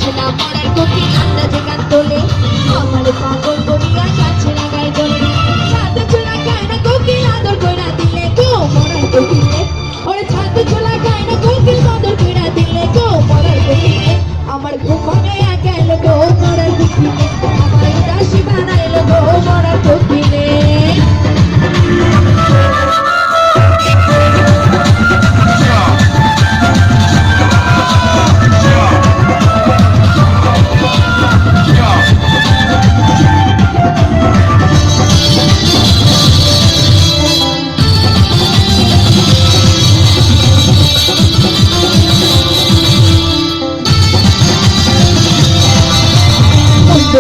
ছিল মরার কোটি আন্দাজে গান তোলে আমার পাগল করিয়া যাচ্ছে না গায়ে দোলে ছাদ চুলা খায় না কোকিল আদর কইরা দিলে গো মরার কোকিলে ওরে ছাদ চুলা খায় না কোকিল আদর কইরা দিলে গো মরার কোকিলে আমার ঘুম ভাঙাইয়া গেল গো মরার কোকিলে আমার উদাসী বানাইল গো মরার কোকিলে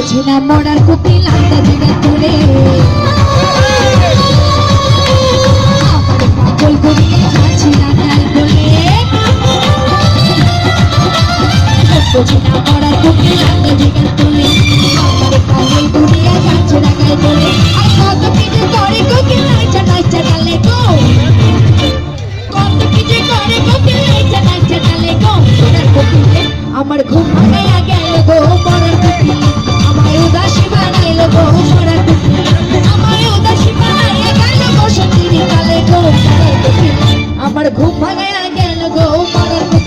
ছিল মরার কোকিল আন্দাজে গান তোলে আমার পাগল করিয়া যাচ্ছে না গায়ে দোলে ছিল মরার কোকিল আন্দাজে গান তোলে আমার পাগল করিয়া যাচ্ছে না গায়ে দোলে আর কত কি যে করে কোকিল নাইচা নাইচা ডালে গো কত কি যে করে কোকিল নাইচা নাইচা ডালে গো মরার কোকিলে আমার ঘুম ভাঙাইয়া গেল গো মরার কোকিলে আমার উদাসী বানাইল গো মরার কোকিলে আমার উদাসী বানাইয়া গেল গো সতীর কালে গো মরার কোকিলে আমার ঘুম ভাঙাইয়া গেল গো মরার কোকিলে